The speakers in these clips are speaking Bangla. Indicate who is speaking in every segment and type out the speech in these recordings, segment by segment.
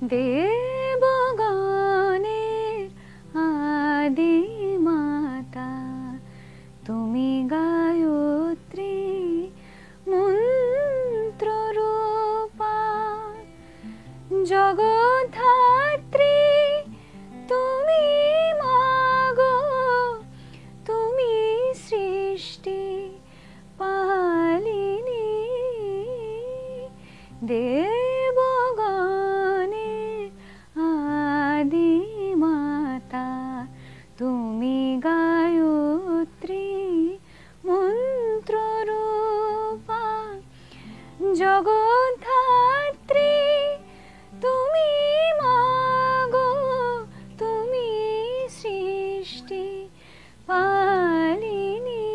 Speaker 1: দেবগণের আদি মাতা তুমি, গায়ত্রী মন্ত্ররূপা, জগদ্ধাত্রী তুমি মাগো, তুমি সৃষ্টি পালিনী। দেবগণের আদি মাতা তুমি, গায়ত্রী মন্ত্ররূপা, জগদ্ধাত্রী তুমি মাগো, তুমি সৃষ্টি পালিনী।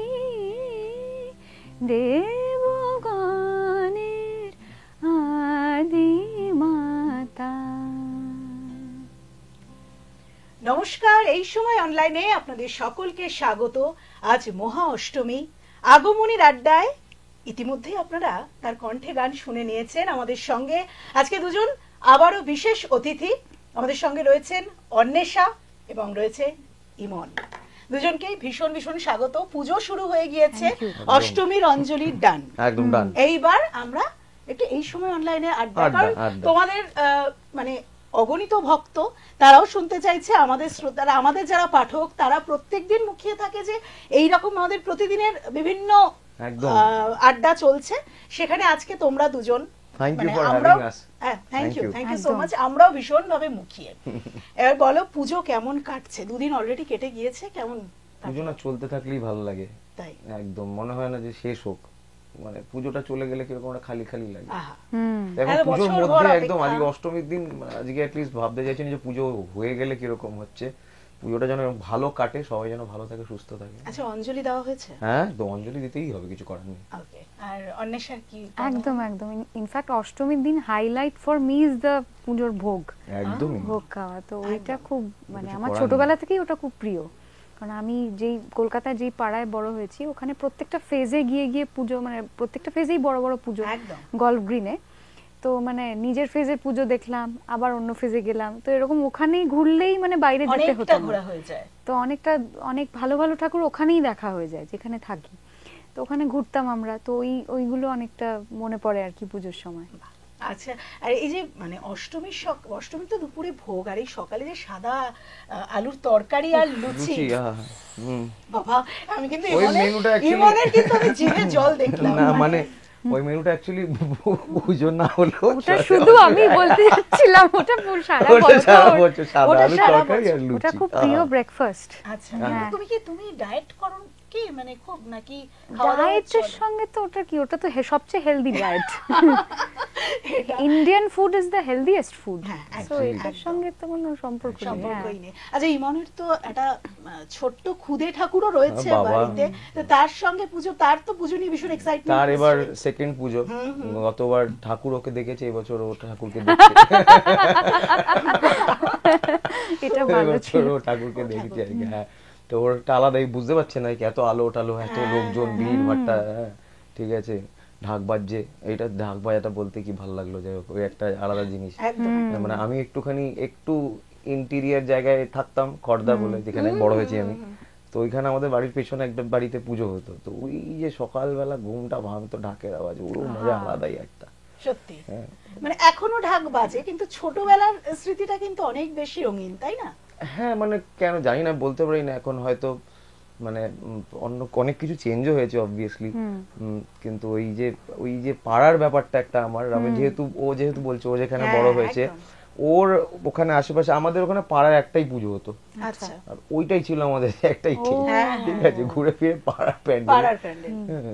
Speaker 1: দেবগণের আদি মাতা।
Speaker 2: নমস্কার, এই সময় অনলাইনে আপনাদের সকলকে স্বাগত। আজ মহা অষ্টমী, আগমনীর আড্ডায় ইতিমধ্যে আপনারা তার কণ্ঠে গান শুনে নিয়েছেন। আমাদের সঙ্গে আজকে দুজন আবারও বিশেষ অতিথি। আমাদের সঙ্গে রয়েছেন অন্বেষা এবং রয়েছে ইমন। দুজনকেই ভীষণ ভীষণ স্বাগত। পুজো শুরু হয়ে গিয়েছে, অষ্টমীর অঞ্জলির ডান
Speaker 3: একদম ডান।
Speaker 2: এইবার আমরা একটু এই সময় অনলাইনে আড্ডা, কারণ তোমাদের মানে অগণিত ভক্ত, তারাও শুনতে চাইছে, আমাদের শ্রোতারা, আমাদের যারা পাঠক, তারা প্রত্যেকদিন মুখিয়ে থাকে যে এই রকম আমাদের প্রতিদিনের বিভিন্ন আড্ডা চলছে, সেখানে আজকে তোমরা দুজন,
Speaker 3: thank you for having us.
Speaker 2: Thank you so much. আমরাও ভীষণ ভাবে মুখিয়ে। এবার বলো, পুজো কেমন কাটছে? দুদিন অলরেডি কেটে গিয়েছে, কেমন?
Speaker 3: পুজো না চলতে থাকলেই ভালো লাগে, তাই একদম মনে হয় না যে শেষ হোক। মানে পুজোটা চলে গেলে কিরকম একটা খালি খালি লাগে। এখন পুজোর মধ্যে একদম আজকে অষ্টমীর দিন, আজকে অ্যাটলিস্ট ভাবতে চাইছেন যে পুজো হয়ে গেলে কিরকম হচ্ছে, পুজোটা যেন ভালো কাটে, সবাই যেন ভালো থাকে, সুস্থ থাকে।
Speaker 2: আচ্ছা, অঞ্জলি দেওয়া হয়েছে?
Speaker 3: হ্যাঁ, তো অঞ্জলি দিতেই হবে, কিছু করার নেই।
Speaker 2: ওকে। আর অন্বেষার কি?
Speaker 1: একদম একদম। ইনফ্যাক্ট অষ্টমীর দিন highlight for me is the পুজোর ভোগ,
Speaker 3: একদমই
Speaker 1: ভোগ খাওয়া। তো ওইটা খুব, মানে আমার ছোটবেলা থেকেই ওটা খুব প্রিয়। কারণ আমি যেই কলকাতায় যেই পাড়ায় বড় হয়েছি, ওখানে প্রত্যেকটা ফেজে গিয়ে গিয়ে পুজো, মানে প্রত্যেকটা ফেজেই বড় বড় পুজো, গল্ফ গ্রিনে। তো মানে নিজের ফেজের পুজো দেখলাম, আবার অন্য ফেজে গেলাম, তো এরকম ওখানেই ঘুরলেই মানে বাইরে যেতে হতো না। তো অনেক ভালো ভালো ঠাকুর ওখানেই দেখা হয়ে যায় যেখানে থাকি। তো ওখানে ঘুরতাম আমরা, তো ওইগুলো অনেকটা মনে পড়ে আর কি পুজোর সময়।
Speaker 2: আচ্ছা, আর এই যে মানে অষ্টমী তো দুপুরে ভোগ, আর এই সকালে যে সাদা আলুর তরকারি আর লুচি, বাবা, আমি কিন্তু ইমনের কিন্তু আমি জিভে জল দেখলাম।
Speaker 3: না মানে ওই মেনুটা অ্যাকচুয়ালি পুজো না হলো,
Speaker 1: ওটা শুধু আমি বলতে যাচ্ছিলাম, ওটা সারা বছর সাদা আলুর তরকারি আর লুচি, ওটা খুব প্রিয় ব্রেকফাস্ট।
Speaker 2: আচ্ছা, তুমি ডায়েট করো কি, মানে খুব নাকি
Speaker 1: ডায়েটের সঙ্গে? তো ওটা কি, ওটা তো সবচেয়ে healthy diet. Indian food is the healthiest food, so এটার সঙ্গে তো কোনো সম্পর্কই
Speaker 2: নেই। আচ্ছা, ইমনের তো একটা ছোট্ট খুদে ঠাকুরও রয়েছে বাড়িতে, তো তার সঙ্গে পুজো, তার তো পুজো নিয়ে ভীষণ এক্সাইটমেন্ট।
Speaker 3: তার এবার সেকেন্ড পুজো, গতবার ঠাকুর ওকে দেখেছে, এবছর ও ঠাকুরকে দেখছে। এটা ভালো ছিল, ঠাকুরকে দেখেছে আর কি। হ্যাঁ, তো ওর একটা আলাদাই, বুঝতে পারছে না এত আলো টালো, এত লোকজন, ভিড় ভাট্টা। ঠিক আছে, ঢাক বাজছে, এইটা ঢাক বাজাটা বলতে কি ভালো লাগলো, যাই হোক, ওই একটা আলাদা জিনিস। মানে আমি একটু ইন্টেরিয়ার জায়গায় থাকতাম, খড়দা বলে, যেখানে বড় হয়েছি আমি। তো ওইখানে আমাদের বাড়ির পেছনে একটা বাড়িতে পুজো হতো, তো ওই যে সকালবেলা ঘুমটা ভাঙতো ঢাকের আওয়াজ, ওর মজা আলাদাই একটা।
Speaker 2: সত্যি, মানে এখনো ঢাক বাজে, কিন্তু ছোটবেলার স্মৃতিটা কিন্তু অনেক বেশি রঙিন, তাই না?
Speaker 3: হ্যাঁ, মানে কেন জানি না, বলতে পারি না। এখন হয়তো মানে অনেক কিছু চেঞ্জও হয়েছে অবভিয়াসলি, কিন্তু ওই যে পাড়ার ব্যাপারটা একটা আমার, আমি যেহেতু বলছে ও যেখানে বড় হয়েছে, ওর ওখানে আশেপাশে, আমাদের ওখানে পাড়ার একটাই পুজো হতো, আর ওইটাই ছিল আমাদের একটাই, ঠিক আছে, ঘুরে ফিরে পাড়ার প্যান্ডেল,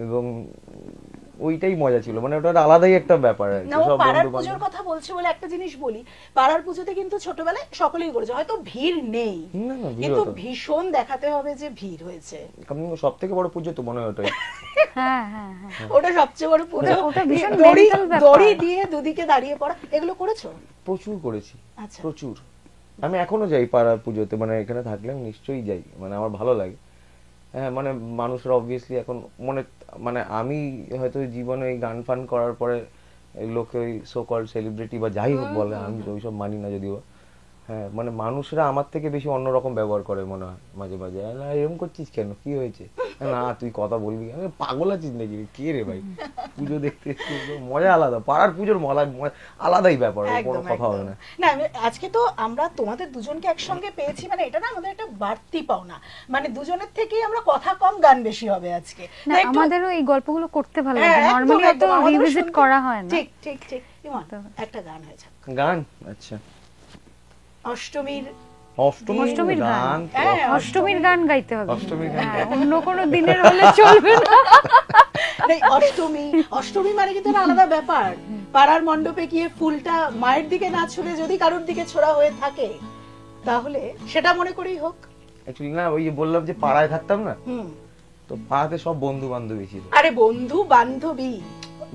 Speaker 3: এবং ওইটাই মজা ছিল, মানে ওটা আলাদাই একটা ব্যাপার আর কি।
Speaker 2: সব পাড়ার পুজোর কথা বলছি বলে একটা জিনিস বলি, পাড়ার পুজোতে কিন্তু ছোটবেলায় সকলেই করেছে, হয়তো ভিড় নেই, কিন্তু ভীষণ দেখাতে হবে যে ভিড় হয়েছে।
Speaker 3: সবথেকে বড় পুজো তো মনে হয় ওটাই।
Speaker 1: হ্যাঁ হ্যাঁ হ্যাঁ,
Speaker 2: ওটা সবচেয়ে বড় পুজো। ওটা ভীষণ দড়ি দিয়ে দুদিকে দাঁড়িয়ে পড়া, এগুলো করেছো?
Speaker 3: প্রচুর করেছি, প্রচুর। আমি এখনো যাই পাড়ার পুজোতে, মানে এখানে থাকলে আমি নিশ্চয়ই যাই, মানে আমার ভালো লাগে। হ্যাঁ, মানে মানুষরা অবভিয়াসলি এখন মানে আমি হয়তো জীবনে এই গান ফান করার পরে এই লোকে ওই সো কল্ড সেলিব্রিটি বা যাই হোক বলে, আমি তো ওইসব মানি না যদিও। হ্যাঁ মানে মানুষরা আমার থেকে বেশি অন্যরকম ব্যবহার করে মনে হয় মাঝে মাঝে, না এরকম করছিস কেন, কি হয়েছে, না তুই কথা বলবি, আমি পাগল আছিস নাকি, কে রে ভাই, পুজো দেখতে এসেছিস, মজা আলাদা, পাড়ার পুজোর আলাদাই ব্যাপার, কোনো কথা হবে না।
Speaker 2: না আজকে তো আমরা তোমাদের দুজনকে একসঙ্গে পেয়েছি, মানে এটা না আমাদের একটা বাড়তি পাওনা, মানে দুজনের থেকেই আমরা কথা কম গান বেশি হবে আজকে।
Speaker 1: না আমাদেরও এই গল্পগুলো করতে ভালো লাগে, নরমালি অত রিভিজিট করা হয় না।
Speaker 2: ঠিক ঠিক ঠিক। ইমন একটা গান হয়েছে,
Speaker 3: গান, আচ্ছা
Speaker 2: অষ্টমীর
Speaker 3: গান,
Speaker 1: অষ্টমীর গান গাইতে হবে,
Speaker 3: অষ্টমীর গান,
Speaker 1: অন্য কোনো দিনের হলে চলবে না।
Speaker 2: অষ্টমী মানে কিন্তু আলাদা ব্যাপার। পাড়ার মণ্ডপে গিয়ে ফুলটা মায়ের দিকে না ছুড়ে যদি কারোর দিকে ছোড়া হয়ে থাকে তাহলে সেটা মনে করেই হোক।
Speaker 3: অ্যাকচুয়ালি না ওই যে বললাম যে পাড়ায় থাকতাম না, তো পাড়াতে সব বন্ধু বান্ধবী ছিল।
Speaker 2: আরে বন্ধু বান্ধবী,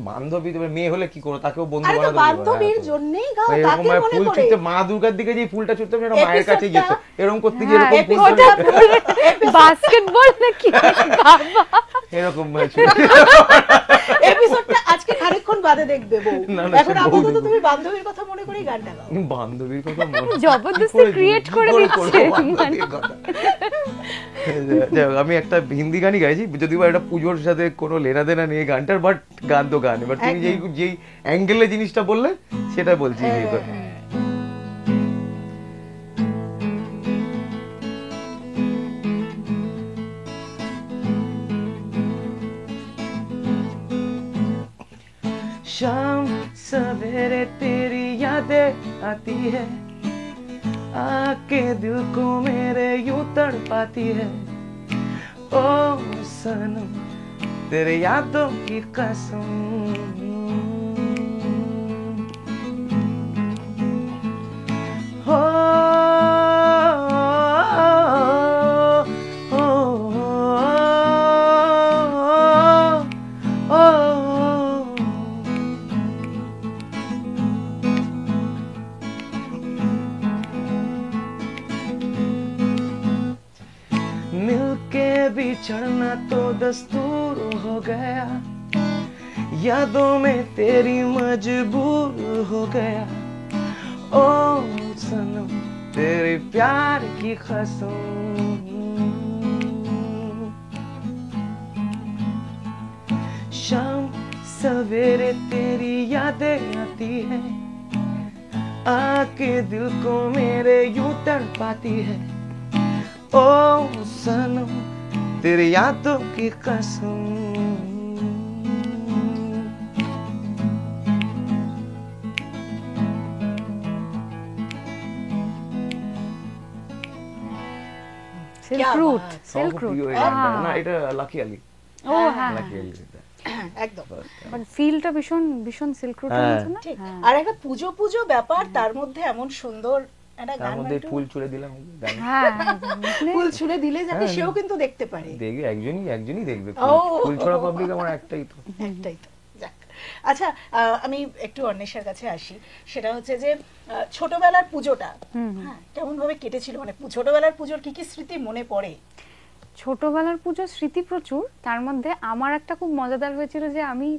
Speaker 3: বান্ধবী তো মেয়ে হলে কি করো, তাকেও বন্ধু
Speaker 2: আরে তো বান্ধবীর জন্যই গাও, তাকে মনে
Speaker 3: ফুল
Speaker 2: করে।
Speaker 3: ছুঁতে মা দুর্গার দিকে যে ফুলটা ছুঁতে সেটা মায়ের কাছে যেত, এরকম করতে গিয়ে
Speaker 1: বাস্কেটবল নাকি বাবা,
Speaker 3: এরকম
Speaker 2: এপিসোডটা আজকে খানিকক্ষণ বাদে দেখবে বউ। এখন আপাতত তুমি বান্ধবীর কথা মনে করেই গানটা গাও।
Speaker 3: বান্ধবীর কথা
Speaker 1: জবরদস্তি ক্রিয়েট করে দিচ্ছে।
Speaker 3: আমি একটা হিন্দি গানই গাইছি, যদিও এটা পুজোর সাথে কোনো লেনাদেনা নেই গানটার, বাট গান তো গান। এবার তুমি যেই অ্যাঙ্গেলে জিনিসটা বললে সেটা বলছি। शाम सवेरे तेरी यादें आती है, आके दिल को मेरे यूं तड़पाती है, ओ सनम तेरे यादों की कसम, हो मिलके बिछड़ना तो दस्तूर हो गया, यादों में तेरी मजबूर हो गया, ओ सनम तेरे प्यार की कसम, शाम सवेरे तेरी यादें आती है, आके दिल को मेरे यूं तड़पाती है, ओ सनम तेरी यादों की कसम।
Speaker 1: সিল্ক রুট, সিল্ক রুট
Speaker 3: না এটা লাকি আলি।
Speaker 1: ও হ্যাঁ
Speaker 3: লাকি আলি
Speaker 2: একদম,
Speaker 1: বাট ফিলটা ভীষণ ভীষণ সিল্ক রুটের মতো না।
Speaker 2: আর একটা পুজো পুজো ব্যাপার, তার মধ্যে এমন সুন্দর একটা গান,
Speaker 3: মধ্যে ফুল ছুঁড়ে দিলাম,
Speaker 1: হ্যাঁ
Speaker 2: ফুল ছুঁড়ে দিলে যাতে সেও কিন্তু দেখতে পারে,
Speaker 3: দেখবে একজনই দেখবে, ফুল ছড়া পাবলিক আমার একটাই তো।
Speaker 2: যাক আচ্ছা, আমি একটু অন্বেষার কাছে আসি। সেটা হচ্ছে যে ছোটবেলার পুজোটা হ্যাঁ কেমন ভাবে কেটেছিল, মানে ছোটবেলার পুজোর কি কি স্মৃতি মনে পড়ে?
Speaker 1: ছোটবেলার পুজোর স্মৃতি প্রচুর, তার মধ্যে আমার একটা খুব মজাদার হয়েছিল যে আমি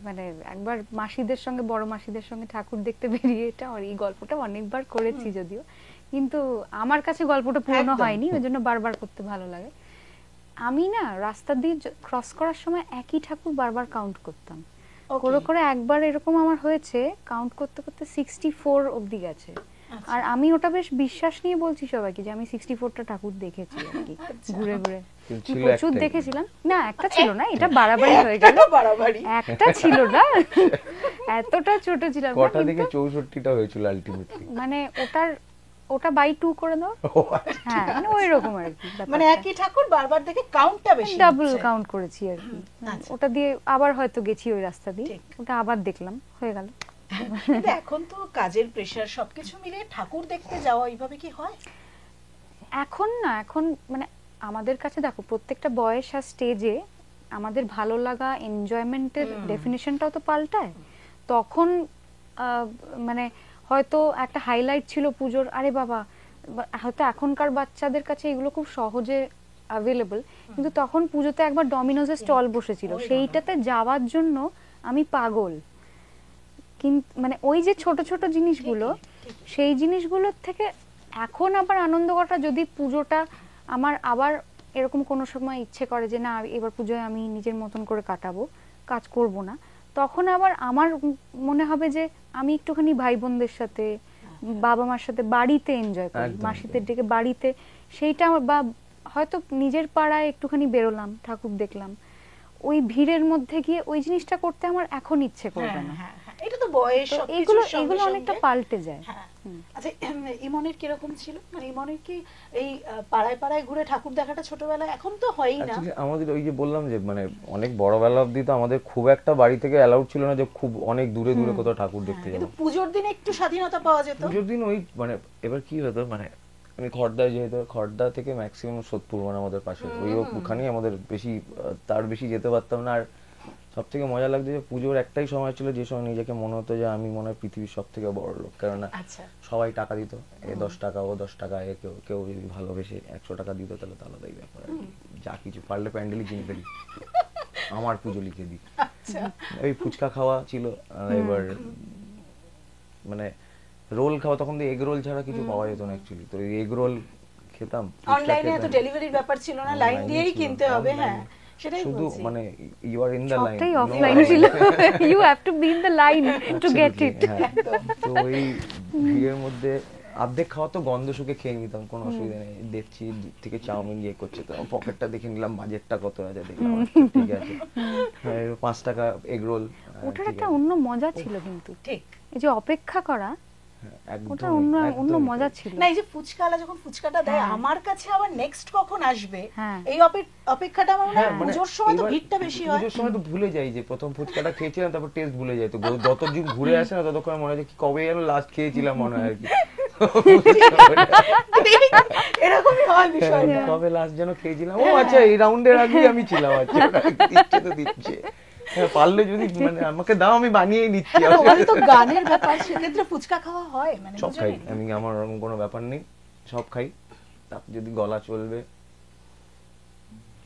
Speaker 1: মানে একবার মাসিদের সঙ্গে, বড় মাসিদের সঙ্গে ঠাকুর দেখতে বেরিয়ে, এটা এই গল্পটা অনেকবার করেছি যদিও, কিন্তু আমার কাছে গল্পটা পুরনো হয়নি, ওই জন্য বারবার করতে ভালো লাগে। আমি না রাস্তা দিয়ে ক্রস করার সময় একই ঠাকুর বারবার কাউন্ট করতাম, করে করে একবার এরকম আমার হয়েছে কাউন্ট করতে করতে 64 অবধি গেছে। আর আমি ওটা বেশ বিশ্বাস নিয়ে বলছি সবাইকে যে আমি 64টা ঠাকুর দেখেছি আর কি, ঘুরে ঘুরে প্রচুর দেখেছিলাম। না একটা ছিল না, এটা বাড়াবাড়ি হয়ে গেল, একটা ছিল না, এতটা ছোট ছিলাম।
Speaker 3: কটা থেকে 64টা হয়েছিল আলটিমেটলি,
Speaker 1: মানে ওটা বাই 2 করে দাও। হ্যাঁ মানে ওই রকম আর কি,
Speaker 2: মানে একই ঠাকুর বারবার দেখে কাউন্টটা বেশি,
Speaker 1: ডাবল কাউন্ট করেছি আর কি। ওটা দিয়ে আবার হয়তো গেছি ওই রাস্তা দিয়ে, ওটা আবার দেখলাম, হয়ে গেল।
Speaker 2: কিন্তু এখন তো কাজের প্রেসার সবকিছু মিলে ঠাকুর দেখতে যাওয়া এইভাবে কি হয়
Speaker 1: এখন? না এখন মানে আমাদের কাছে দেখো প্রত্যেকটা বয়স আর স্টেজে আমাদের ভালো লাগা, এনজয়মেন্টের ডেফিনিশনটাও তো পাল্টায়। তখন মানে হয়তো একটা হাইলাইট ছিল পুজোর, আরে বাবা হয়তো এখনকার বাচ্চাদের কাছে এগুলো খুব সহজে অ্যাভেলেবল, কিন্তু তখন পুজোতে একবার ডমিনোজের স্টল বসেছিল, সেইটাতে যাওয়ার জন্য আমি পাগল। কিন্তু মানে ওই যে ছোট ছোট জিনিসগুলো, সেই জিনিসগুলোর থেকে এখন আবার আনন্দ করাটা, যদি পুজোটা আমার আবার এরকম কোনো সময় ইচ্ছে করে যে না এবার পুজোয় আমি নিজের মতন করে কাটাবো, কাজ করব না, তখন আবার আমার মনে হবে যে আমি একটুখানি ভাই বোনদের সাথে, বাবা মার সাথে বাড়িতে এনজয় করি, মাসিদের ডেকে বাড়িতে, সেইটা আমার, বা হয়তো নিজের পাড়ায় একটুখানি বেরোলাম, ঠাকুর দেখলাম, ওই ভিড়ের মধ্যে গিয়ে ওই জিনিসটা করতে আমার এখন ইচ্ছে করবে না।
Speaker 2: এটা তো বয়স,
Speaker 1: এগুলো অনেকটা পাল্টে যায়।
Speaker 2: আচ্ছা, ইমনের কিরকম ছিল? মানে ইমনের কি এই পাড়ায় পাড়ায় ঘুরে ঠাকুর দেখাটা ছোটবেলায়, এখন তো হয়ই না।
Speaker 3: আমাদের ওই যে বললাম যে মানে অনেক বড় বেলা অবধি তো আমাদের খুব একটা বাড়ি থেকে অ্যালাউড ছিল না যে খুব অনেক দূরে দূরে কোথাও ঠাকুর দেখতে যাবো।
Speaker 2: পুজোর দিন একটু স্বাধীনতা পাওয়া যেত।
Speaker 3: পুজোর দিন ওই মানে এবার কি হতো, মানে আমি খড়দায়, যেহেতু খড়দা থেকে ম্যাক্সিমাম সোদপুর, মানে আমাদের পাশে, ওখানেই আমাদের বেশি, তার বেশি যেতে পারতাম না। আর সব থেকে মজা লাগছে যে পুজোর একটাই সময় ছিল যে সময় নিজেকে মনে হতো যে আমি মনে হয় পৃথিবীর সব থেকে বড় লোক, কেননা সবাই টাকা দিত, এ 10 টাকা ও 10 টাকা, এ কেউ যদি ভালোবেসে 100 টাকা দিত তাহলে তো আলাদাই ব্যাপার। যা কিছু পারলে প্যান্ডেলই কিনে ফেলি, আমার পুজো লিখে দিই। ওই ফুচকা খাওয়া ছিল, এবার মানে রোল খাওয়া, তখন তো এগ রোল ছাড়া কিছু পাওয়া যেত না অ্যাকচুয়ালি, তো এগ রোল খেতাম।
Speaker 2: অনলাইনে এত ডেলিভারির ব্যাপার ছিল না, লাইন দিয়েই কিনতে হবে। হ্যাঁ, সেটাই
Speaker 3: শুধু মানে you are in the line,
Speaker 1: সবটাই অফলাইন ছিল, you have to be in the line to get it.
Speaker 3: তো ওই ভিড়ের মধ্যে অর্ধেক খাওয়া তো গন্ধ শুকে খেয়ে নিতাম, কোনো অসুবিধা নেই। দেখছি দূর থেকে চাউমিন ইয়ে করছে, তো পকেটটা দেখে নিলাম বাজেটটা কত আছে, দেখলাম ঠিক আছে 5 টাকা এগ রোল।
Speaker 1: ওটার একটা অন্য মজা ছিল, কিন্তু
Speaker 2: ঠিক
Speaker 1: এই যে অপেক্ষা করা, ওটা অন্য মজা ছিল।
Speaker 2: না, এই যে ফুচকালা যখন ফুচকাটা দেয়, আমার কাছে আবার নেক্সট কখন আসবে এই অপেক্ষাটা আমার মনে হয় পুজোর সময় তো ভিড়টা বেশি হয়।
Speaker 3: পুজোর সময় তো ভুলে যাই যে প্রথম ফুচকাটা খেয়েছিলাম, তারপর টেস্ট ভুলে যাই, তো যতদিন ঘুরে আসে না ততক্ষণ মনে হয় কি কবে যেন লাস্ট খেয়েছিলাম, মনে হয় আর কি
Speaker 2: এরকমই হয় বিষয়টা,
Speaker 3: কবে লাস্ট যেন খেয়েছিলাম। ও আচ্ছা, এই রাউন্ডের আগেই আমি ছিলাম, আচ্ছা দিচ্ছে তো দিচ্ছে, পারলে যদি মানে আমাকে দাও আমি বানিয়েই নিচ্ছি।
Speaker 2: আমাদের তো গানের ব্যাপার, সেক্ষেত্রে ফুচকা খাওয়া হয়, মানে
Speaker 3: সব খাই আমি, আমার ওরকম কোনো ব্যাপার নেই, সব খাই। তারপর যদি গলা চলবে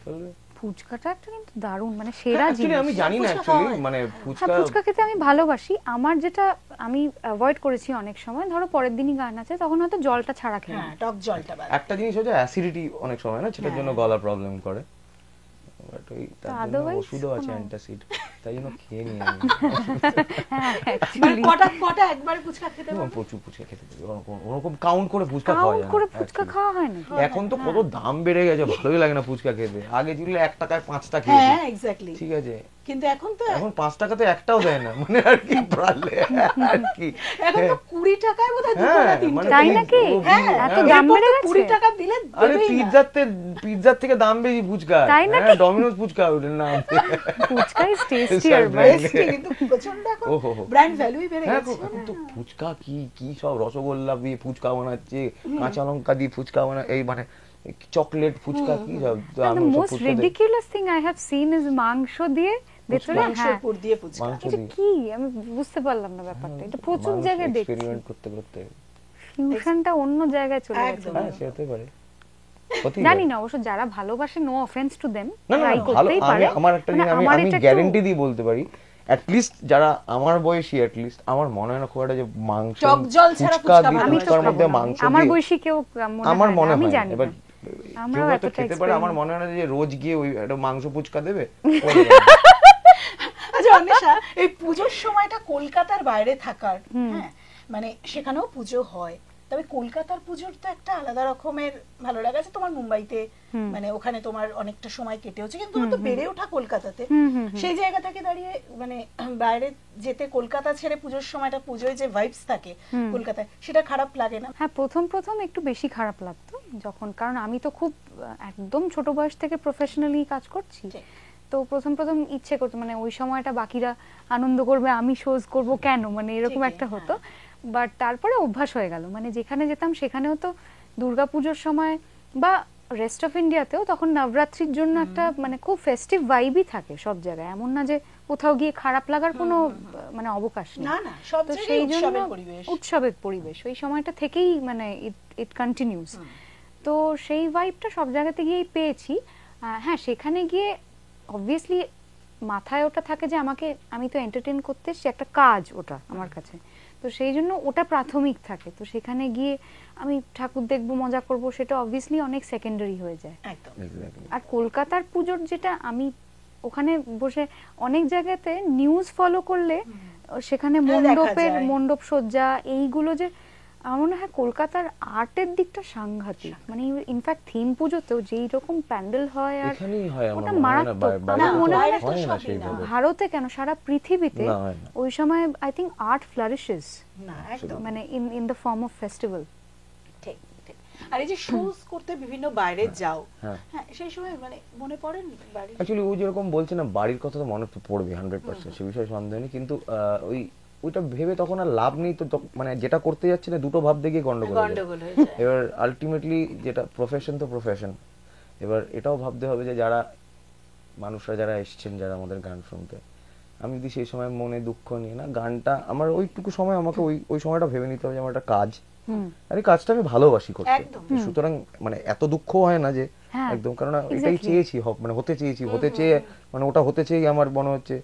Speaker 3: চলবে।
Speaker 1: ফুচকাটা একটা কিন্তু দারুণ, মানে সেরা জিনিস।
Speaker 3: আমি জানি না অ্যাকচুয়ালি, মানে
Speaker 1: ফুচকা খেতে আমি ভালোবাসি। আমার যেটা আমি অ্যাভয়েড করেছি অনেক সময়, ধরো পরের দিনই গান আছে, তখন হয়তো জলটা ছাড়া খেয়ে,
Speaker 2: টক জলটা।
Speaker 3: একটা জিনিস হচ্ছে অ্যাসিডিটি অনেক সময় না, সেটার জন্য গলা প্রবলেম করে, বাট ওই তার জন্য ওষুধও আছে অ্যান্টাসিড, তাই জন্য খেয়ে নিই আমি।
Speaker 2: কটা একবার ফুচকা খেতে পারো?
Speaker 3: প্রচুর ফুচকা খেতে পারি, ওরকম কাউন্ট করে ফুচকা খাওয়া যায় না। এখন তো কত দাম বেড়ে গেছে, ভালোই লাগে না ফুচকা খেতে। আগে ছিল 1 টাকায় 5টা খেয়েছি,
Speaker 2: হ্যাঁ এক্স্যাক্টলি,
Speaker 3: ঠিক আছে,
Speaker 2: কিন্তু এখন
Speaker 3: 5 টাকাতে একটাও দেয় না, মানে আর কি পারলে আর কি,
Speaker 2: এখন তো 20 টাকায় বোধহয় 2 টাকা 3 টাকা,
Speaker 1: তাই নাকি? এত দাম বেড়ে গেছে?
Speaker 2: 20 টাকা দিলে
Speaker 3: আরে পিৎজার থেকে দাম বেশি ফুচকা, হ্যাঁ ডমিনোজ ফুচকা ওটার নাম।
Speaker 1: ফুচকা ইজ টেস্টিয়ার,
Speaker 2: কিন্তু প্রচন্ড এখন ব্র্যান্ড ভ্যালুই বেড়ে গেছে।
Speaker 3: এখন তো ফুচকা কি সব রসগোল্লা দিয়ে ফুচকা বানাচ্ছে, কাঁচা লঙ্কা দিয়ে ফুচকা বানায়, এই মানে চকলেট ফুচকা, কি সব।
Speaker 1: The most ridiculous thing I have seen is মাংস দিয়ে ভেতরে
Speaker 2: মাংসপুর দিয়ে ফুচকা।
Speaker 1: এটা কি আমি বুঝতে পারলাম না ব্যাপারটা। এটা প্রচুর জায়গায় দেখছি,
Speaker 3: এক্সপেরিমেন্ট করতে করতে
Speaker 1: ফিউশনটা অন্য জায়গায় চলে গেছে।
Speaker 3: হ্যাঁ সে হতে পারে,
Speaker 1: জানি না অবশ্য, যারা ভালোবাসে নো অফেন্স টু দেম,
Speaker 3: না
Speaker 1: ট্রাই করতেই পারে।
Speaker 3: আমার একটা জিনিস আমি গ্যারান্টি দিয়ে বলতে পারি, at least যারা আমার বয়সী, at least আমার মনে হয় না খুব একটা যে মাংস ফুচকার মধ্যে মাংস,
Speaker 1: আমার বয়সী কেউ
Speaker 3: আমার মনে হয়,
Speaker 1: আমি জানি
Speaker 3: এবার কেউ হয়তো খেতে পারে, আমার মনে হয় না যে রোজ গিয়ে ওই একটা মাংস ফুচকা দেবে।
Speaker 2: আচ্ছা অন্বেষা, এই পুজোর সময়টা কলকাতার বাইরে থাকার, হ্যাঁ মানে সেখানেও পুজো হয়, তবে কলকাতার পুজোর তো একটা আলাদা রকমের ভালো লাগা আছে। তোমার মুম্বাইতে, মানে ওখানে তোমার অনেকটা সময় কেটেওছে, কিন্তু তোমার তো বেড়ে ওঠা কলকাতাতে, সেই জায়গা থেকে দাঁড়িয়ে মানে বাইরে যেতে, কলকাতা ছেড়ে পুজোর সময়টা, পুজোয় যে ভাইবস থাকে কলকাতায়, সেটা খারাপ লাগে না?
Speaker 1: হ্যাঁ, প্রথম একটু বেশি খারাপ লাগতো যখন, কারণ আমি তো খুব একদম ছোট বয়স থেকে প্রফেশনালি কাজ করছি, তো প্রথম ইচ্ছে করতো মানে ওই সময়টা বাকিরা আনন্দ করবে, আমি শোজ করব কেন, মানে এরকম একটা হতো। বাট তারপরে অভ্যাস হয়ে গেল, মানে যেখানে যেতাম সেখানেও তো দুর্গাপুজোর সময় বা রেস্ট অফ ইন্ডিয়াতেও তখন নবরাত্রির জন্য একটা মানে খুব ফেস্টিভ ভাইবই থাকে সব জায়গায়, এমন না যে কোথাও গিয়ে খারাপ লাগার কোনো মানে অবকাশ নেই। তো সেই জন্য উৎসবের পরিবেশ ওই সময়টা থেকেই মানে ইট কন্টিনিউস, তো সেই ভাইবটা সব জায়গাতে গিয়েই পেয়েছি। হ্যাঁ, সেখানে গিয়ে অবভিয়াসলি মাথায় ওটা থাকে যে আমি তো এন্টারটেইন করতে এসেছি, একটা কাজ ওটা আমার কাছে, তো সেই জন্য ওটা প্রাথমিক থাকে। তো সেখানে গিয়ে আমি ঠাকুর দেখবো, মজা করব, সেটা অবভিয়াসলি অনেক সেকেন্ডারি হয়ে যায়।
Speaker 2: একদম।
Speaker 1: আর কলকাতার পুজোর যেটা আমি ওখানে বসে অনেক জায়গাতে নিউজ ফলো করলে সেখানে মণ্ডপ সজ্জা এইগুলো যে আমার মনে হয় কলকাতার আর্টের দিকটা সাংঘাতিক, মানে ইনফ্যাক্ট থিম পুজোতেও যেই রকম প্যান্ডেল হয় আর ওটা মারাত্মক। আমার মনে হয় ভারতে কেন সারা পৃথিবীতে ওই সময় আই থিঙ্ক আর্ট ফ্লারিশেস, মানে in the form of festival.
Speaker 2: ঠিক ঠিক। আর এই যে শুজ করতে বিভিন্ন বাইরে যাও, হ্যাঁ সেই সময় মানে মনে পড়ে বাড়ি
Speaker 3: অ্যাকচুয়ালি ওই যেরকম বলছে না, বাড়ির কথা তো মনে পড়বে 100%, সে বিষয়ে সন্দেহ নেই, কিন্তু ওইটা ভেবে তখন আর লাভ নেই। তো মানে যেটা করতে যাচ্ছে না দুটো ভাবতে গিয়ে গন্ডগোল হয়ে যায়। এবার আলটিমেটলি যেটা প্রফেশন তো প্রফেশন, এবার এটাও ভাবতে হবে যে যারা মানুষরা যারা এসছেন, যারা আমাদের গান শুনতে, আমি যদি সেই সময় মনে দুঃখ নিয়ে না গানটা, আমার ওইটুকু সময় আমাকে ওই সময়টা ভেবে নিতে হবে যে আমার একটা কাজ, আর এই কাজটা আমি ভালোবাসি করতে, সুতরাং মানে এত দুঃখ হয় না যে একদম, কারণ এটাই চেয়েছি, মানে হতে চেয়েছি, হতে চেয়ে মানে ওটা হতে চেয়েই আমার মনে হচ্ছে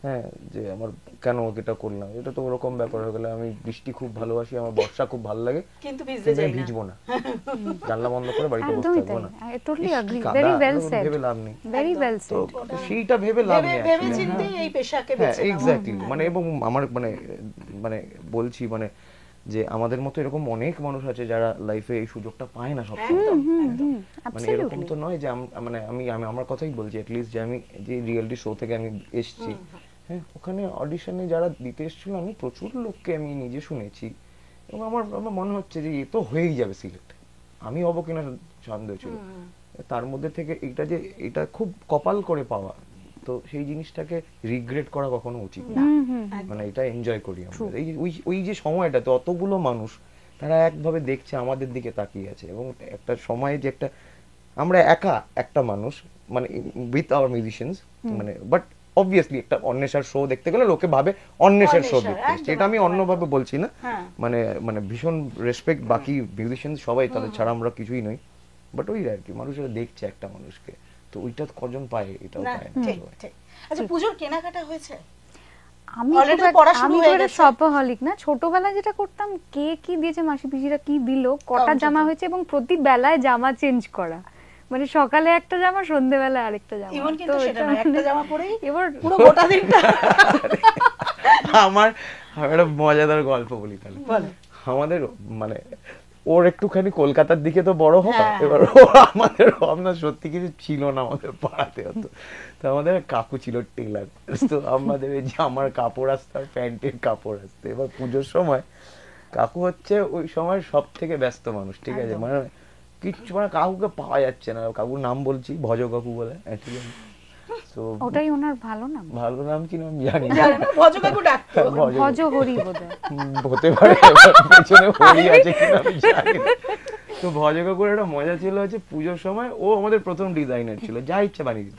Speaker 3: হ্যাঁ যে আমার কেন এটা করলাম, এটা তো ওরকম ব্যাপার হয়ে গেল। আমি বৃষ্টি খুব ভালোবাসি, আমার বর্ষা খুব ভালো লাগে,
Speaker 2: কিন্তু ভিজবো
Speaker 3: না, জানলা বন্ধ করে বাড়িতে বসে থাকবো না, ভেবে লাভ নেই, সেইটা ভেবে লাভ নেই,
Speaker 2: এই পেশাকে বেছে নাও।
Speaker 3: এক্স্যাক্টলি, মানে এবং আমার মানে বলছি মানে যে আমাদের মতো এরকম অনেক মানুষ আছে যারা লাইফে এই সুযোগটা পায় না সবসময়, মানে এরকম তো নয় যে মানে আমি আমার কথাই বলছি, অ্যাটলিস্ট যে আমি যে রিয়েলিটি শো থেকে আমি এসেছি, হ্যাঁ ওখানে অডিশনে যারা দিতে এসেছিল আমি প্রচুর লোককে আমি নিজে শুনেছি, এবং আমার মনে হচ্ছে যে এ তো হয়েই যাবে সিলেক্ট, আমি হবো কিনা সন্দেহ ছিল। তার মধ্যে থেকে এটা খুব কপাল করে পাওয়া, তো সেই জিনিসটাকে রিগ্রেট করা কখনো উচিত না, মানে এটা এনজয় করি আমরা। ওই যে সময়টা তো অতগুলো মানুষ তারা একভাবে দেখছে, আমাদের দিকে তাকিয়ে আছে, এবং একটা সময় যে আমরা একটা মানুষ, মানে উইথ আওয়ার মিউজিশিয়ানস, মানে বাট অবভিয়াসলি একটা অন্বেষার শো দেখতে গেলে লোকে ভাবে অন্বেষার শো দেখতে এসেছে, এটা আমি অন্যভাবে বলছি না, মানে ভীষণ রেসপেক্ট বাকি মিউজিশিয়ান সবাই, তাদের ছাড়া আমরা কিছুই নই, বাট ওই আর কি মানুষেরা দেখছে একটা মানুষকে, তো ওইটা কজন পায়, এটাও পায় না।
Speaker 2: আচ্ছা, পুজোর কেনাকাটা হয়েছে?
Speaker 1: আমি শপহলিক না, ছোটবেলায় যেটা করতাম, কে কি দিয়েছে, মাসি পিসিরা কি দিল, কটা জামা হয়েছে, এবং প্রতি বেলায় জামা চেঞ্জ করা, মানে সকালে একটা জামা, সন্ধ্যেবেলায় আরেকটা জামা,
Speaker 2: তো একটা জামা পরেই এবার পুরো গোটা দিনটা।
Speaker 3: আমার একটা মজাদার গল্প বলি তাহলে। আমাদের মানে ওর একটুখানি কলকাতার দিকে তো বড় হওয়া, এবার আমাদের আপনার সত্যি কিছু ছিল না আমাদের পাড়াতে হতো, তো আমাদের কাকু ছিল টেলার, তো আমাদের জামার কাপড় আসতো আর প্যান্টের কাপড় আসতো। এবার পুজোর সময় কাকু হচ্ছে ওই সময় সব থেকে ব্যস্ত মানুষ, ঠিক আছে, মানে কিচ্ছু, মানে কাকুকে পাওয়া যাচ্ছে না, কাকুর নাম বলছি ভজ কাকু বলে,
Speaker 1: ওটাই ওনার ভালো নাম,
Speaker 3: ভালো নাম কি নাম জানি না,
Speaker 2: ভজ কাকু ডাকতো,
Speaker 1: ভজ হরি বোধহয়
Speaker 3: হতে পারে, পেছনে হরি আছে কিনা আমি জানি না। তো ভজ কাকুর একটা মজা ছিল হচ্ছে পুজোর সময় ও আমাদের প্রথম ডিজাইনার ছিল, যা ইচ্ছা বানিয়ে দিত,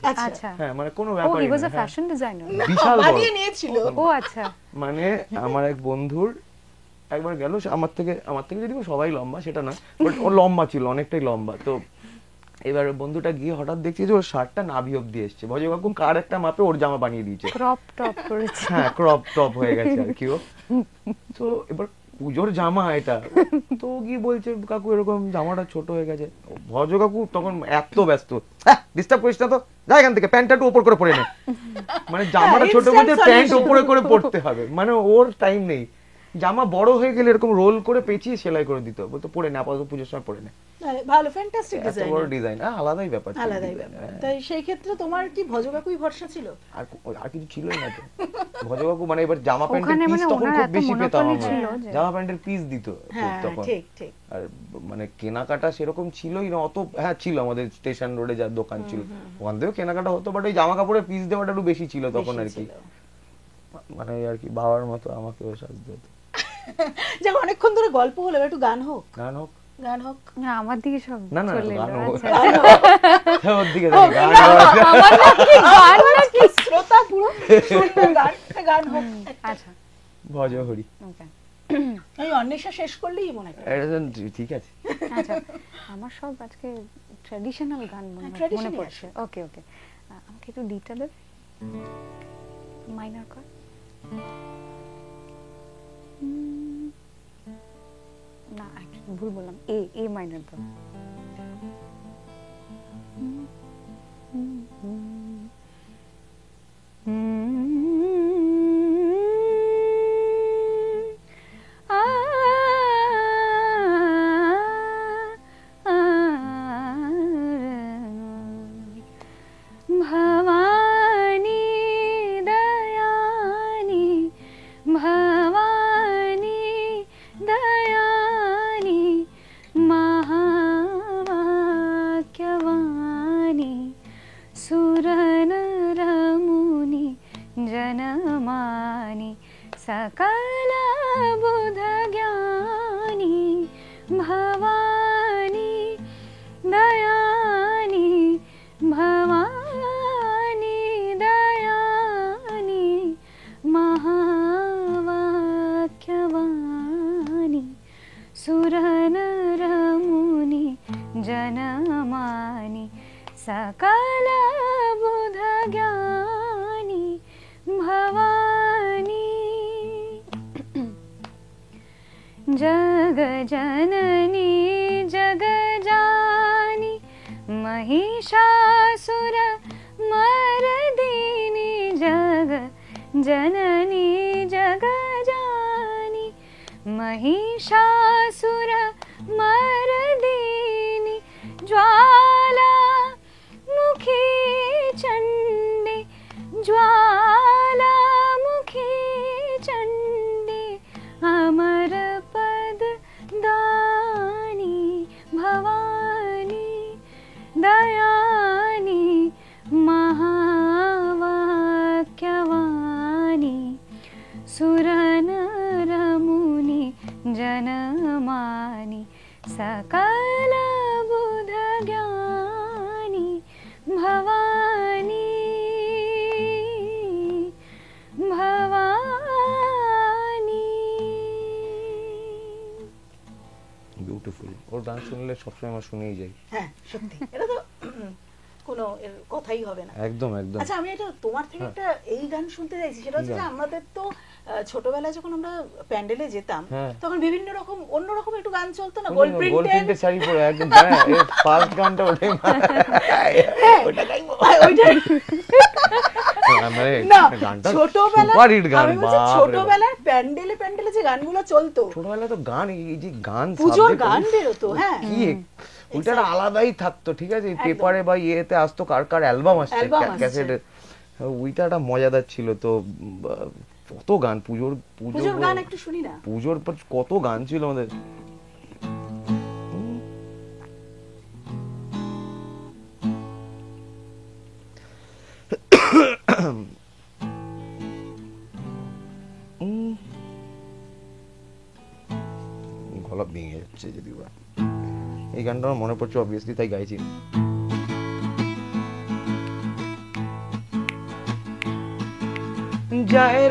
Speaker 3: হ্যাঁ মানে কোনো ব্যাপার না,
Speaker 1: ফ্যাশন ডিজাইনার
Speaker 2: বিশাল বানিয়ে নিয়েছিল
Speaker 1: ও, আচ্ছা।
Speaker 3: মানে আমার এক বন্ধুর একবার গেল, আমার থেকে যদি সবাই লম্বা সেটা না, বাট ও লম্বা ছিল, অনেকটাই লম্বা, তো এবার বন্ধুটা গিয়ে হঠাৎ দেখছি যে ওর শার্টটা নাভি অব্দি এসছে, ভজ কাকু কার একটা মাপে ওর জামা বানিয়ে দিয়েছে,
Speaker 1: ক্রপ টপ করেছে,
Speaker 3: হ্যাঁ ক্রপ টপ হয়ে গেছে আর কি ও। তো এবার পুজোর জামা এটা, তো গিয়ে বলছে কাকু এরকম জামাটা ছোট হয়ে গেছে, ভজ কাকু তখন এত ব্যস্ত, ডিস্টার্ব করিস না তো, যা এখান থেকে, প্যান্টটা একটু উপর করে পরে নে, মানে জামাটা ছোট বলতে প্যান্ট উপরে করে পরতে হবে, মানে ওর টাইম নেই, জামা বড় হয়ে গেলে এরকম রোল করে পেঁচিয়ে সেলাই করে দিতে, বলতো পরে না, আপাতত পুজোর সময় পরে না,
Speaker 2: ভালো ফ্যান্টাস্টিক ডিজাইন,
Speaker 3: বড় ডিজাইন, আলাদাই ব্যাপার,
Speaker 2: আলাদাই ব্যাপার। তাই সেই ক্ষেত্রে তোমার কি ভজ কাকুই ভরসা ছিল,
Speaker 3: আর কিছু ছিলই না তো। ভজ কাকু মানে এবার জামা প্যান্টের পিস তখন খুব বেশি পেতাম আমরা, জামা প্যান্টের পিস দিত তখন,
Speaker 2: ঠিক ঠিক,
Speaker 3: আর মানে কেনাকাটা সেরকম ছিলই না অত, হ্যাঁ ছিল আমাদের স্টেশন রোডে যার দোকান ছিল ওখান থেকেও কেনাকাটা হতো, বাট ওই জামা কাপড়ের পিস দেওয়াটা একটু বেশি ছিল তখন আর কি, মানে আর কি বাবার মতো আমাকেও সাজতে হতো।
Speaker 2: যাক, অনেকক্ষণ ধরে গল্প হলো, একটু গান হোক,
Speaker 1: গান হোক না, আমার দিকে সব চলে
Speaker 3: গান
Speaker 1: এলো,
Speaker 3: হোক,
Speaker 1: আচ্ছা
Speaker 3: ওর দিকে গান
Speaker 2: নাকি শ্রোতা পুরো গান হোক,
Speaker 1: আচ্ছা
Speaker 3: ভজ হরি,
Speaker 2: এই অন্বেষা শেষ করলেই মনে হয়,
Speaker 3: ঠিক আছে।
Speaker 1: আচ্ছা, আমার সব আজকে ট্র্যাডিশনাল গান মনে পড়ছে, ওকে আমাকে একটু ডিটা দেবে, মাইনর কর। না ভুল বললাম, এ মাইনর দাও। ভবানী দয়ানি, ভবানী দয়ানি, মহাবাক্যবাণী, সুরনরमुनि जनमानि, सकल बुधज्ञानी, भवानी दयानी, भवानी दयानी, महावाक्यवाणी, सुरनरमुनि जनमानि, सकल बुधज्ञानी, भवानी जगजननी जगजानी, महिषासुर मर्दिनी, जगजननी जगजानी, महिषासुर मर्दिनी, ज्वाला मुखी चंडी, ज्वालामुखी चंडी, अमर पद दानी, भवानी दयानी, महावाक्यवाणी, सुरनरमुनि जनमानि, सकल बुधज्ञानी, भवानी भवानी।
Speaker 3: বিউটিফুল। ওর গান শুনলে সবসময় আমার শুনেই যাই।
Speaker 2: হ্যাঁ সত্যি, এটা তো কোনো এর কথাই হবে না।
Speaker 3: একদম একদম।
Speaker 2: আচ্ছা আমি এটা তোমার থেকে একটা এই গান শুনতে চাইছি, সেটা হচ্ছে যে আমাদের তো ছোটবেলায় যখন আমরা প্যান্ডেলে যেতাম তখন বিভিন্ন রকম অন্যরকম একটু গান চলতো না, গোল্ড
Speaker 3: প্রিন্টের শাড়ি পরে একদম ফার্স্ট গানটা ওটাই ওটা গাইবো
Speaker 2: ওইটা
Speaker 3: মানে
Speaker 2: না
Speaker 3: গানটা
Speaker 2: ছোটবেলায়
Speaker 3: সুপার হিট গান।
Speaker 2: আমি বলছি ছোটবেলায় প্যান্ডেলে যে গানগুলো চলতো,
Speaker 3: ছোটবেলায় তো গান, এই যে গান
Speaker 2: পুজোর গান বেরোতো, হ্যাঁ
Speaker 3: কি ওইটা আলাদাই থাকতো, ঠিক আছে? পেপারে বা ইয়েতে আসতো কার কার অ্যালবাম আসছে ক্যাসেটে, ওইটা একটা মজাদার ছিল। তো কত গান, পুজোর
Speaker 2: গান একটু শুনি না।
Speaker 3: পুজোর পর কত গান ছিল আমাদের। গলা ভেঙে যাচ্ছে যদি বা, এই গানটা আমার মনে পড়ছে অবভিয়াসলি, তাই গাইছি। যায়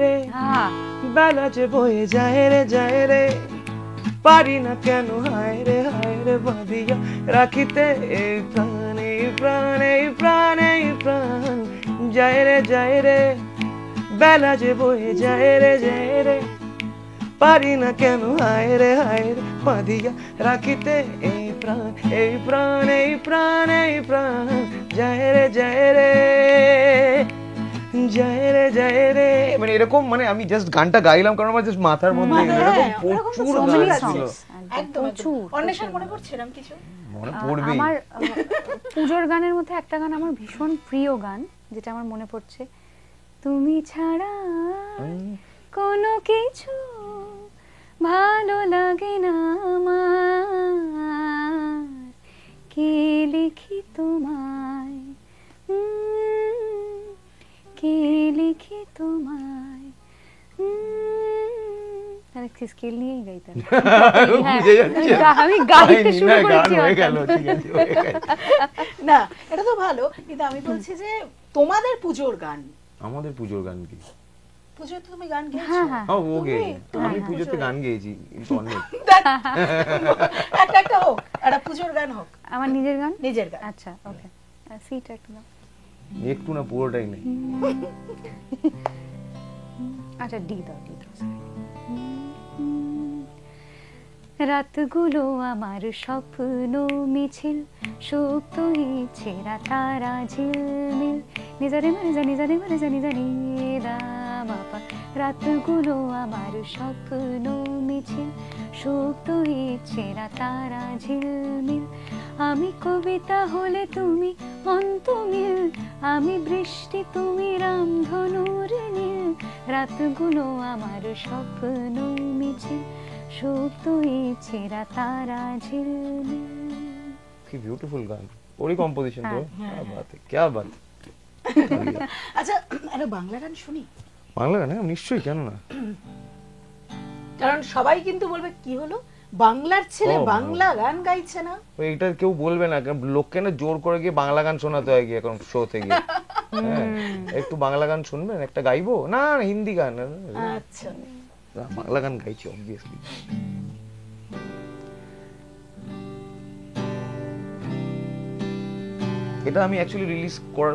Speaker 3: রে বেলা যে বয়ে যায় রে, পারি না কেন হায় রে বাঁধিয়া রাখিতে এই প্রাণ, এই প্রাণ, এই প্রাণ, এই প্রাণ। যায় রে বেলা যে বয়ে যায় রে, পারি না কেন হায় রে বাঁধিয়া রাখিতে এই প্রাণ, এই প্রাণ, এই প্রাণ, এই প্রাণ। যায় রে মানে এরকম, মানে আমি জাস্ট গানটা গাইলাম কারণ আমার জাস্ট মাথার মধ্যে এরকম প্রচুর গান ছিল।
Speaker 2: একদম অন্বেষণ মনে পড়ছে এরকম কিছু?
Speaker 3: মনে পড়বে।
Speaker 1: আমার পুজোর গানের মধ্যে একটা গান আমার ভীষণ প্রিয় গান, যেটা আমার মনে পড়ছে, তুমি ছাড়া কোনো কিছু ভালো লাগে না আমার, কে লিখি তোমায়, কে লিখি তোমায়। স্কেল নিয়েই গাইতাম, আমি গাইতে শুরু করেছি।
Speaker 2: না এটা তো ভালো, কিন্তু আমি বলছি যে তোমাদের পুজোর গান। আমাদের
Speaker 3: পুজোর গান কি?
Speaker 2: পুজোতে তুমি গান গেয়েছো?
Speaker 1: হ্যাঁ হ্যাঁ
Speaker 3: আমি পুজোতে গান গেয়েছি কিন্তু অনেক।
Speaker 2: একটা হোক, একটা পুজোর গান হোক।
Speaker 1: আমার নিজের গান?
Speaker 2: নিজের গান।
Speaker 1: আচ্ছা ওকে, সিট একটা দাও।
Speaker 3: একটু না, পুরোটাই নেই।
Speaker 1: আচ্ছা ডি দাও, ডি দাও। রাতগুলো আমার স্বপ্ন মিছিল, সুপ্ত ইচ্ছেরা তারা ঝিলমিল, নিজারে মানে জানি জানি মানে জানি জানি দামাপা। রাতগুলো আমার স্বপ্ন মিছিল, সুপ্ত ইচ্ছেরা তারা ঝিলমিল, আমি কবিতা হলে তুমি অন্তমিল, আমি বৃষ্টি তুমি রামধনুর নীল, রাতগুলো আমার স্বপ্ন মিছিল, সুপ্ত ইচ্ছেরা তারা ঝিলমিল।
Speaker 3: কি বিউটিফুল গান, ওরই কম্পোজিশন তো। क्या बात है, क्या बात।
Speaker 2: আচ্ছা একটা বাংলা গান শুনি,
Speaker 3: বাংলা গান নিশ্চয়ই, কেন না।
Speaker 2: কারণ সবাই কিন্তু বলবে কি হলো বাংলার ছেলে বাংলা গান গাইছে না।
Speaker 3: এটা কেউ বলবে না, কারণ লোককে না জোর করে গিয়ে বাংলা গান শোনাতে হয় গিয়ে এখন শোতে গিয়ে। হ্যাঁ, একটু বাংলা গান শুনবেন, একটা গাইবো না, না, হিন্দি গান।
Speaker 2: আচ্ছা
Speaker 3: না, বাংলা গান গাইছি অবভিয়াসলি। এটা আমি অ্যাকচুয়ালি রিলিজ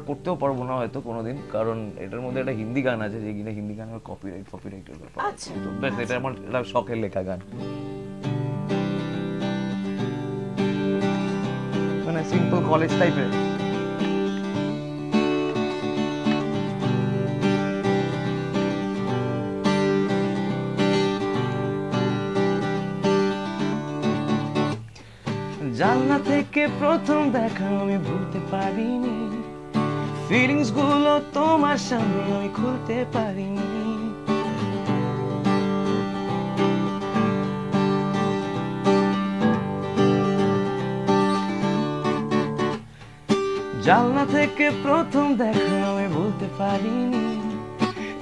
Speaker 3: করতেও পারবো না হয়তো কোনোদিন, কারণ এটার মধ্যে একটা হিন্দি গান আছে, যে কিনা হিন্দি গানের কপিরাইটের ব্যাপার।
Speaker 2: আচ্ছা।
Speaker 3: তো ব্যাস, এটা আমার একটা শখের লেখা গান, মানে সিম্পল কলেজ টাইপের। জানলা থেকে প্রথম দেখা আমি ভুলতে পারিনি, ফিলিংস গুলো তোমার সামনে আমি খুলতে পারিনি। জানলা থেকে প্রথম দেখা আমি ভুলতে পারিনি,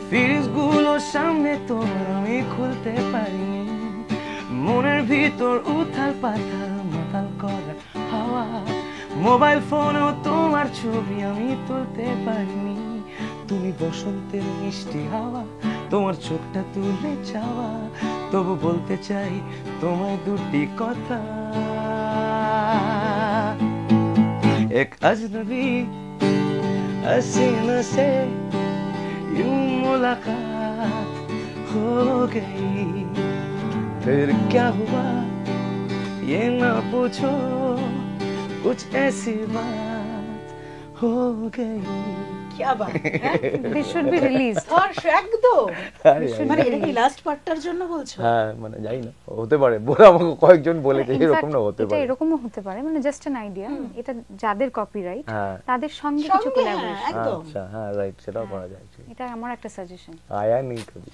Speaker 3: ফিলিংস গুলো সামনে তোমার আমি খুলতে পারিনি। মনের ভিতর উথাল পাথাল মাতাল করা হাওয়া, মোবাইল ফোনেও তোমার ছবি আমি তুলতে পারিনি। তুমি বসন্তের মিষ্টি হাওয়া, তোমার চোখটা তুলে চাওয়া, তবু বলতে চাই তোমায় দুটি কথা। এক अजनबी हसीना से यूं मुलाकात हो गई, फिर क्या हुआ ये ना पूछो, कुछ ऐसी बात हो गई।
Speaker 2: क्या बात,
Speaker 1: This should be released.
Speaker 2: একদম।
Speaker 3: আরে,
Speaker 2: মানে এটা কি লাস্ট পার্টটার জন্য বলছো?
Speaker 3: হ্যাঁ, মানে যাই না, হতে পারে, বলে আমাকে কয়েকজন বলেছে
Speaker 1: In
Speaker 3: এরকম
Speaker 1: fact,
Speaker 3: না হতে
Speaker 1: এটা
Speaker 3: পারে।
Speaker 1: এরকমও হতে পারে, মানে জাস্ট অ্যান আইডিয়া। এটা যাদের কপিরাইট
Speaker 3: হ্যাঁ।
Speaker 1: তাদের সঙ্গে কিছু
Speaker 2: সঙ্গে, হ্যাঁ,
Speaker 1: কোলাবোরেশন,
Speaker 2: একদম।
Speaker 3: আচ্ছা, হ্যাঁ, রাইট, সেটাও করা যায়।
Speaker 1: এটা আমার একটা সাজেশন।
Speaker 3: আয়া নেই কবি,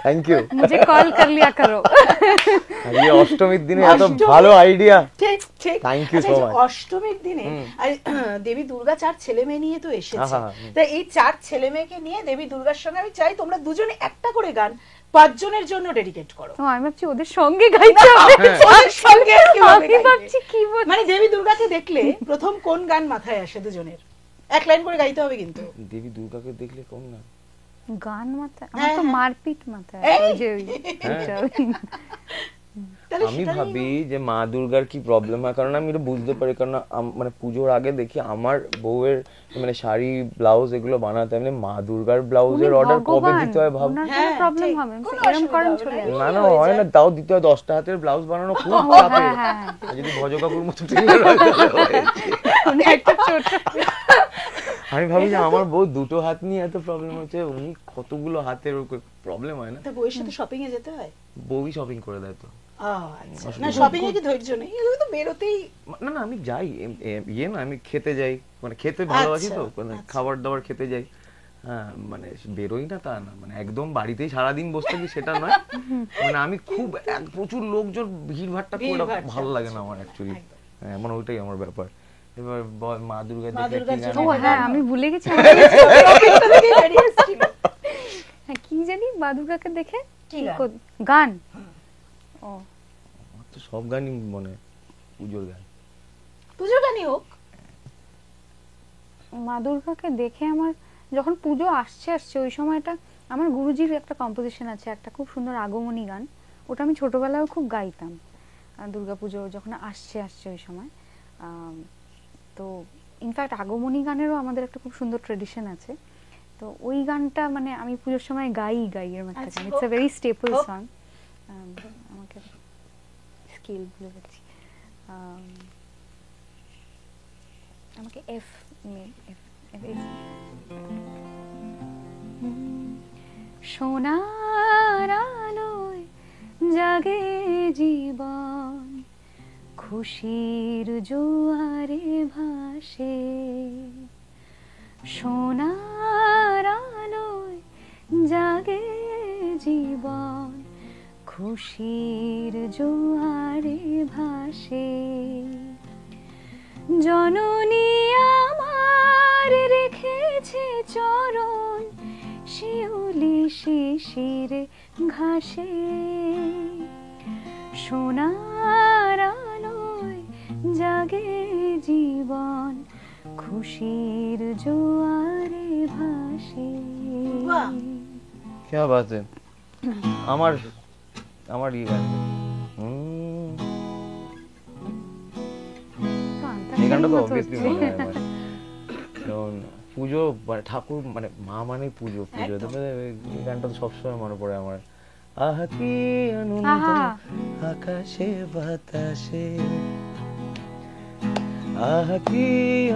Speaker 3: থ্যাংক ইউ।
Speaker 1: মুঝে কল কর লিয়া করো।
Speaker 3: আজকে অষ্টমীর দিনে এত
Speaker 2: অষ্টমী।
Speaker 3: ভালো আইডিয়া।
Speaker 2: ঠিক ঠিক।
Speaker 3: Thank you
Speaker 2: আচ্ছা,
Speaker 3: so
Speaker 2: এই যে
Speaker 3: much.
Speaker 2: অষ্টমীর দিনে দেবী দুর্গা 4 ছেলে মেয়ে নিয়ে তো এসেছে।
Speaker 3: আহা,
Speaker 2: তা এই 4 ছেলে মেয়েকে নিয়ে দেবী দুর্গার সঙ্গে আমি চাই তোমরা দুজনে একটা করে গান 5 জনের জন্য ডেডিকেট করো।
Speaker 1: তো আমি ভাবছি ওদের সঙ্গে গাইতে হবে।
Speaker 2: ওদের সঙ্গে কিভাবে
Speaker 1: আমি
Speaker 2: গাইবে?
Speaker 1: ভাবছি কি বল,
Speaker 2: মানে দেবী দুর্গাকে দেখলে প্রথম কোন গান মাথায় আসে দুজনের? এক লাইন করে গাইতে হবে কিন্তু।
Speaker 3: দেবী দুর্গাকে দেখলে কোন না,
Speaker 1: গান মাথায় আমার
Speaker 2: হ্যাঁ,
Speaker 1: তো
Speaker 2: হ্যাঁ।
Speaker 1: মারপিট মাথায়
Speaker 2: এই!
Speaker 1: ওই যে
Speaker 2: তাহলে
Speaker 3: আমি
Speaker 2: সেটা
Speaker 3: ভাবি যে মা দুর্গার কি প্রবলেম হয়, কারণ আমি এটা বুঝতে পারি, কারণ মানে পুজোর আগে দেখি আমার বউয়ের মানে শাড়ি ব্লাউজ এগুলো বানাতে, মানে মা দুর্গার ব্লাউজের অর্ডার কবে দিতে হয় ভাব।
Speaker 2: হ্যাঁ,
Speaker 1: প্রবলেম
Speaker 2: ঠিক।
Speaker 1: হবে,
Speaker 2: কোনো
Speaker 1: এরকম
Speaker 2: অসুবিধা
Speaker 1: করেন
Speaker 2: হবে
Speaker 1: চলে
Speaker 2: না।
Speaker 1: আসবে।
Speaker 3: না না,
Speaker 2: হয়ে
Speaker 3: হয় না,
Speaker 2: যায়।
Speaker 3: তাও দিতে হয় 10টা হাতের ব্লাউজ বানানো খুব
Speaker 1: হ্যাঁ,
Speaker 3: চাপের।
Speaker 1: হ্যাঁ,
Speaker 3: আর যদি ভজ কাকুর মতো টেলার হয় তাহলে হয়েছে।
Speaker 1: উনি একটা ছোট
Speaker 3: আমি ভাবি যে আমার বউ দুটো হাত নিয়ে এত প্রবলেম হচ্ছে, উনি কতগুলো হাতের প্রবলেম হয় না,
Speaker 2: তা বউয়ের সাথে শপিং এ যেতে হয়?
Speaker 3: বউই শপিং করে দেয় তো।
Speaker 2: আচ্ছা, না শপিং এ কি ধৈর্য নেই? এগুলো তো বেরোতেই।
Speaker 3: না না, আমি যাই, ইয়ে না, আমি খেতে যাই, মানে খেতে ভালোবাসি তো,
Speaker 2: আচ্ছা,
Speaker 3: মানে
Speaker 2: আচ্ছা।
Speaker 3: খাবার দাবার খেতে যাই। হ্যাঁ, মানে বেরোই না তা না, মানে একদম বাড়িতেই সারাদিন বসে থাকি সেটা নয়, মানে আমি খুব প্রচুর লোকজন ভিড় ভাট্টা করে
Speaker 2: ভিড়ভাট্টা,
Speaker 3: ভালো লাগে না আমার অ্যাকচুয়ালি।
Speaker 2: একদম।
Speaker 3: হ্যাঁ, মানে ওইটাই আমার ব্যাপার। এবার মা দুর্গা
Speaker 2: মা
Speaker 3: দেখলে
Speaker 2: দুর্গার
Speaker 3: কি
Speaker 2: জন্য
Speaker 3: গান
Speaker 1: ও
Speaker 3: হয়?
Speaker 1: হ্যাঁ, আমি ভুলে গেছি।
Speaker 2: শপিংটা থেকেই বেরিয়ে এসেছিল।
Speaker 1: হ্যাঁ, কি জানি মা দুর্গাকে দেখে
Speaker 2: কি গান?
Speaker 1: গান। ও
Speaker 3: আমার তো সব গানই মনে পুজোর গান।
Speaker 2: পুজোর গানই হোক।
Speaker 1: মা দুর্গাকে দেখে আমার যখন পুজো আসছে ওই সময়টা আমার গুরুজির একটা কম্পোজিশন আছে, একটা খুব সুন্দর আগমনী গান, ওটা আমি ছোটবেলায় খুব গাইতাম দুর্গাপুজো যখন আসছে ওই সময়। তো ইনফ্যাক্ট আগমনী গানেরও আমাদের একটা খুব সুন্দর ট্রেডিশন আছে, তো ওই গানটা মানে আমি পুজোর সময় গাই এরকম একটা গান, it's a very staple song. আমাকে স্কেল ভুলে যাচ্ছি, আমাকে এফ সোনার আলোয় জাগে জীবন, খুশির জোয়ারে ভাসে, সোনার আলোয় জাগে জীবন, খুশির জোয়ারে ভাসে, জননী আমার রেখেছে চরণ শিউলি শিশিরে ঘাসে, সোনার আলোয় জাগে জীবন, খুশির জোয়ারে ভাসে।
Speaker 3: কি বাত है। আমার এই গান, এই গানটা তো অবভিয়াসলি মনে হয় আমার, কারণ পুজো মানে ঠাকুর মানে মা মানে পুজো, এই গানটা তো সবসময় মনে পড়ে আমার। আহা কি আনন্দ আকাশে বাতাসে, আহা কি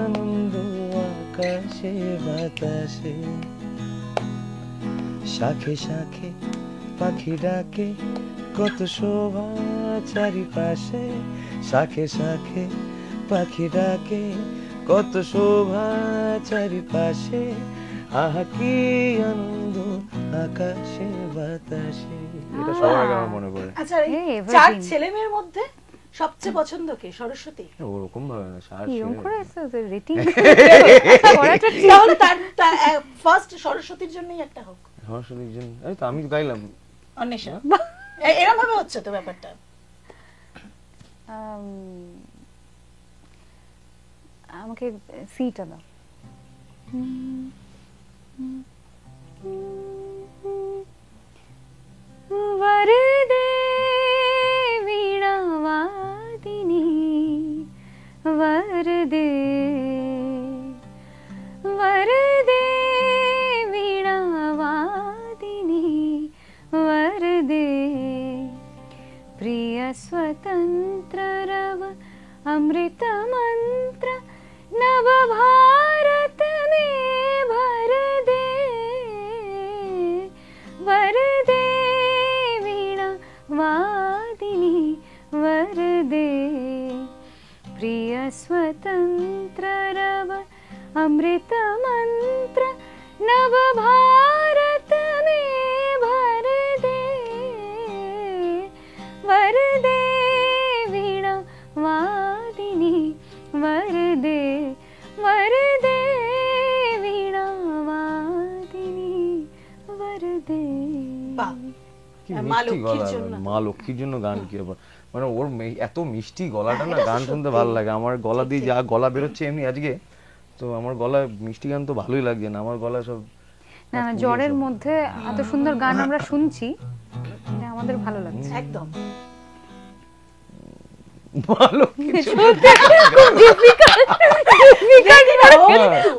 Speaker 3: আনন্দ আকাশে বাতাসে, শাখে শাখে পাখি ডাকে কত শোভা চারিপাশে, শাখে শাখে পাখি ডাকে কত শোভা চারিপাশে, আহা কি আনন্দ আকাশে বাতাসে। এটা সবার আগে আমার মনে পড়ে।
Speaker 2: আচ্ছা, এই 4 ছেলে মেয়ের মধ্যে সবচেয়ে পছন্দ কে? সরস্বতী?
Speaker 3: ওরকম ভাবে না,
Speaker 1: এরকম করে রেটিং
Speaker 2: তার ফার্স্ট সরস্বতীর জন্যই একটা হোক।
Speaker 3: সরস্বতীর জন্য এই তো আমি গাইলাম
Speaker 2: অন্বেষা, এরকম ভাবে হচ্ছে তো ব্যাপারটা।
Speaker 1: আমাকে সিটা দাও। वरदे वीणावादिनी वरदे, वरदे वीणावादिनी वरदे, प्रिय स्वतंत्र रव अमृत मंत्र नव भारत में भर दे, वरदे वीणा वादिनी वरदे, प्रिय स्वतंत्र रव अमृत मंत्र नव भारत में भर दे, वरदे वीणा वादिनी वरदे, वरदे वीणा वादिनी वरदे।
Speaker 3: মা লক্ষ্মীর জন্য গান কি আবার, মানে ওর এত মিষ্টি গলাটা না, গান শুনতে ভালো লাগে। আমার গলা দিয়ে যা গলা বেরোচ্ছে এমনি আজকে, তো আমার গলা মিষ্টি গান তো ভালোই লাগছে না, আমার গলা সব
Speaker 1: না না, জ্বরের মধ্যে এত সুন্দর গান আমরা শুনছি, এটা আমাদের ভালো লাগছে
Speaker 2: একদম।
Speaker 3: ভালো কিছু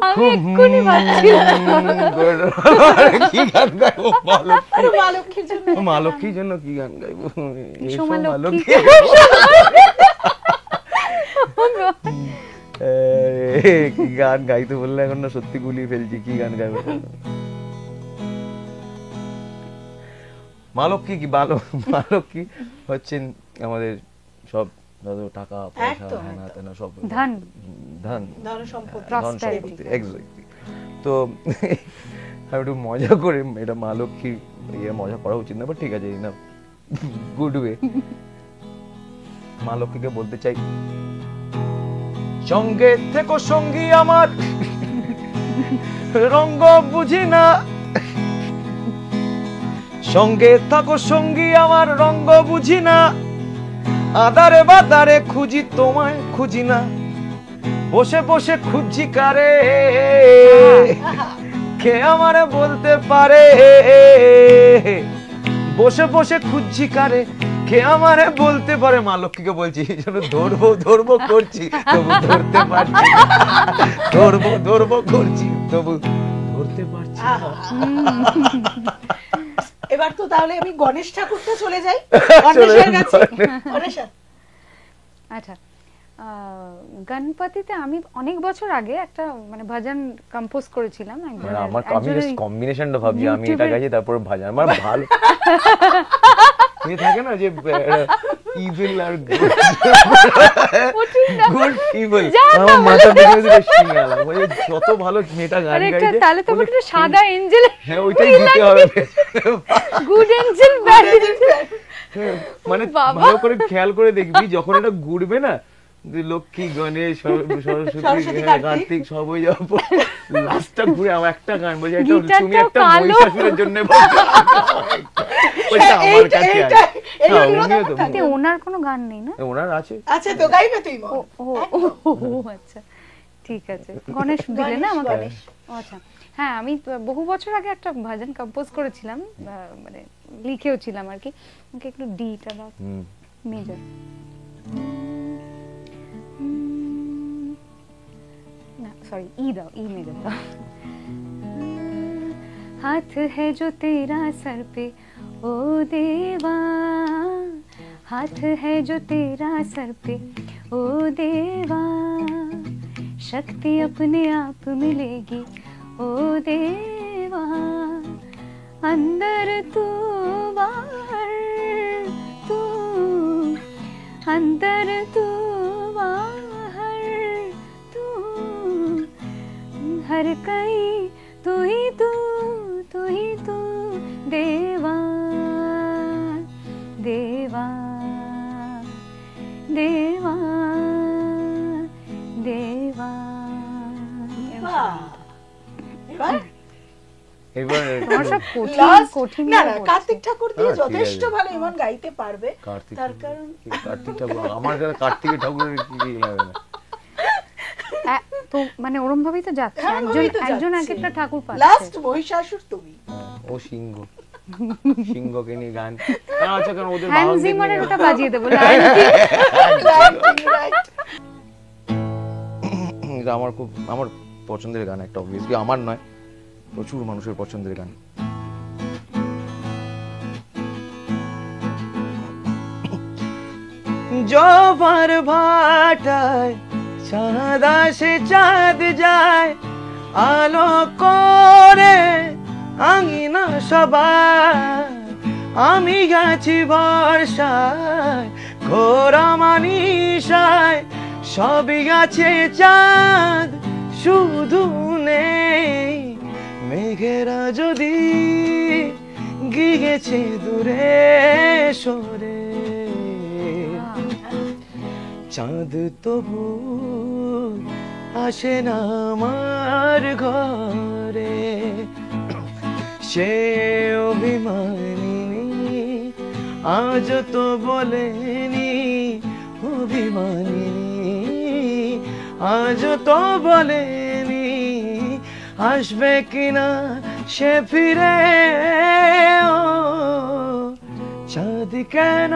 Speaker 1: আমি এক্ষুনি ভাবছিলাম
Speaker 3: কি গান গাইবো,
Speaker 2: মা লক্ষ্মীর জন্য,
Speaker 3: মা লক্ষ্মীর জন্য কি গান গাইবো,
Speaker 1: মা লক্ষ্মী
Speaker 3: কি গান গাইতে বললে এখন না সত্যি গুলিয়ে ফেলছি, কি গান গাইবো। মা লক্ষ্মী কি, মা লক্ষ্মী হচ্ছেন আমাদের সব টাকা পয়সা হ্যানা তেনা সব
Speaker 1: ধন
Speaker 3: ধন
Speaker 2: ধন সম্পত্তি,
Speaker 3: এক্স্যাক্টলি। তো আমি একটু মজা করে, এটা মা লক্ষ্মীর মজা করা উচিত না, বাট ঠিক আছে, না গুড ওয়ে। মা লক্ষ্মীকে বলতে চাই, সঙ্গে থেকো সঙ্গী আমার, রঙ্গ বুঝি না, সঙ্গে থাকো সঙ্গী আমার, রঙ্গ বুঝি না, আদারে বাদারে খুঁজি তোমায় খুঁজি না, বসে বসে খুঁজি কারে, কে আমারে বলতে পারে, বসে বসে খুঁজি কারে, কে আমারে বলতে পারে, মা লক্ষ্মীকে বলছি, এই জন্য ধরবো ধরবো করছি তবু ধরতে পারছি না। ধরবো ধরবো করছি তবু ধরতে পারছি না।
Speaker 2: এবার তো তাহলে আমি গণেশ ঠাকুরটা চলে যাই গণেশের কাছে। গণেশ
Speaker 1: আচ্ছা, গণপতিতে আমি অনেক বছর আগে একটা মানে ভজন কম্পোজ করেছিলাম একবার।
Speaker 3: মানে আমার আমি জাস্ট কম্বিনেশনটা ভাবছি, আমি এটা গাইছি তারপর ভাজা, আমার ভালো থাকে না যে ইভিল আর গুড ইভিল, আমার মাথা থেকে শিঙালা ওই যত ভালো মেয়েটা গান গাইছে,
Speaker 1: তাহলে তো একটা সাদা এঞ্জেল,
Speaker 3: হ্যাঁ ওইটাই দিতে হবে,
Speaker 1: গুড এঞ্জেল ব্যাড এঞ্জেল।
Speaker 3: মানে ভালো করে খেয়াল করে দেখবি যখন এটা ঘুরবে না, লক্ষ্মী গণেশ সরস্বতী কার্তিক সবই যাব, লাস্টটা ঘুরে আমার একটা গান বলছে, এটা তুমি একটা মহিষাসুরের জন্য ওইটা আমার কাছে আছে।
Speaker 1: ওনার কোনো গান নেই না?
Speaker 3: ওনার আছে,
Speaker 2: আচ্ছা তো গাইবে তুই?
Speaker 1: ও আচ্ছা ঠিক আছে, গণেশ দিলে না আমাকে। আচ্ছা হ্যাঁ, আমি বহু বছর আগে একটা ভজন কম্পোজ করেছিলাম, মানে লিখেও ছিলাম আর কি। আমাকে একটু ডিটা দাও, মেজর। ना सॉरी ई दाओ, ई मेजर दाओ। हाथ है जो तेरा सर पे ओ देवा, हाथ है जो तेरा सर पे ओ देवा, शक्ति अपने आप मिलेगी ओ देवा, अंदर तू बाहर तू, अंदर तू बाहर तू, हर कहीं तू ही तू, तू ही तू देवा, देवा देवा देवा।
Speaker 3: এবার
Speaker 2: না না, কার্তিক ঠাকুর দিয়ে যথেষ্ট ভালো এমন গাইতে পারবে, তার কারণ
Speaker 3: কার্তিক ঠাকুর আমার কাছে কার্তিক ঠাকুরের কি লাগে না
Speaker 1: তো মানে ওরম ভাবেই তো যাচ্ছে, একজন একটা ঠাকুর পাচ্ছে।
Speaker 2: লাস্ট মহিষাসুর তুমি,
Speaker 3: ও সিংহ, সিংহকে নিয়ে গান। আচ্ছা কেন ওদের
Speaker 1: হ্যান্স জিমারের ওটা বাজিয়ে দেব।
Speaker 3: এটা আমার খুব আমার পছন্দের গান একটা, অবভিয়াসলি আমার নয়, প্রচুর মানুষের পছন্দের গান। জবার ভাটায় চাঁদ আসে চাঁদ যায়, আলো করে আঙিনা সবাই, আমি গেছি বর্ষায় ঘোরা মানিসায়, সবই গেছে চাঁদ শুধু নেই মেঘেরা যদি গিয়েছে দূরে সরে, চাঁদ তবু আসে না আমার ঘরে, সে অভিমানিনী আজ তো বলেনি, অভিমানিনী আজ তো বলেনি, আসবে কিনা সে ফিরে, ও চাঁদ কেন।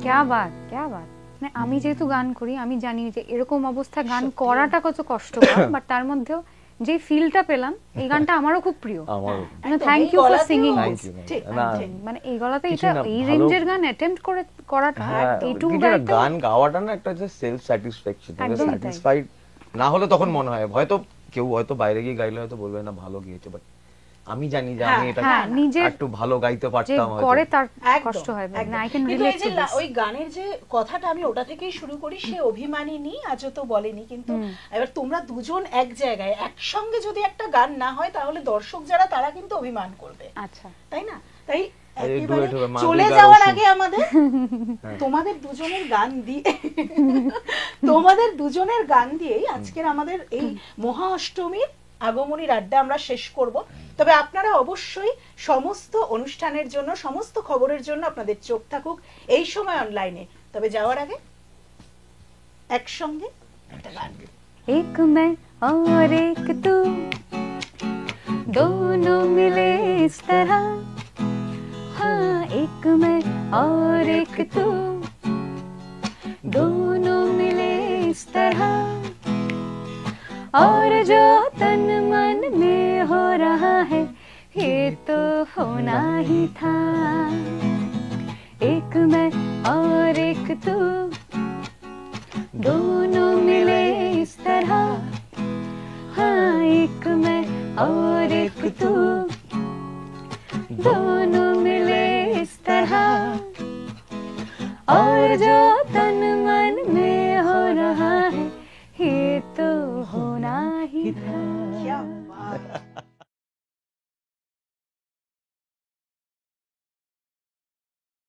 Speaker 1: क्या बात क्या बात। মানে আমি যেহেতু গান করি, আমি জানি যে এরকম অবস্থা গান করাটা কত কষ্টকর, বাট তার মধ্যেও যে ফিলটা পেলাম, এই গানটা আমারও খুব প্রিয়।
Speaker 3: আমারও।
Speaker 1: Thank you for singing this.
Speaker 3: না
Speaker 1: মানে এই গলাতে এটা এই রেঞ্জের গান অ্যাটেম্প্ট করে করাটা, এইটুকু গাইতে,
Speaker 3: গান গাওয়াটা না একটা সেলফ স্যাটিসফ্যাকশন, স্যাটিসফাইড না হলে তখন মনে হয়, হয়তো কেউ হয়তো বাইরে গিয়ে গাইলে হয়তো বলবে না ভালো গিয়েছে, বাট আমি জানি যে আমি এটা একটু ভালো গাইতে পারতাম, হয়তো
Speaker 1: করে তার কষ্ট হয় না। I can relate to this.
Speaker 2: ওই গানের যে কথাটা আমি ওটা থেকেই শুরু করি, সে অভিমানিনী আজও তো বলেনি, কিন্তু এবার তোমরা দুজন এক জায়গায় একসঙ্গে যদি একটা গান না হয়, তাহলে দর্শক যারা তারা কিন্তু অভিমান করবে।
Speaker 1: আচ্ছা
Speaker 2: তাই না? তাই চলে যাওয়ার আগে আমাদের তোমাদের দুজনের গান দিয়ে, তোমাদের দুজনের গান দিয়েই আজকের আমাদের এই মহা অষ্টমীর আগমনীর আড্ডা আমরা শেষ করব। তবে আপনারা অবশ্যই সমস্ত অনুষ্ঠানের জন্য, সমস্ত খবরের জন্য আপনাদের চোখ থাকুক এই সময় অনলাইনে। তবে যাওয়ার আগে একসঙ্গে একটা গান।
Speaker 1: एक मैं और एक तू, दोनों मिले इस तरह, हाँ एक मैं और एक तू, दोनों मिले इस तरह, और जो तन मन में हो रहा है ये तो होना ही था। एक मैं और एक तू, दोनों मिले इस तरह, हाँ एक मैं और एक तू, दोनों मिले इस तरह, और जो तन मन में हो रहा है ये तो होना ही था।
Speaker 2: क्या बात।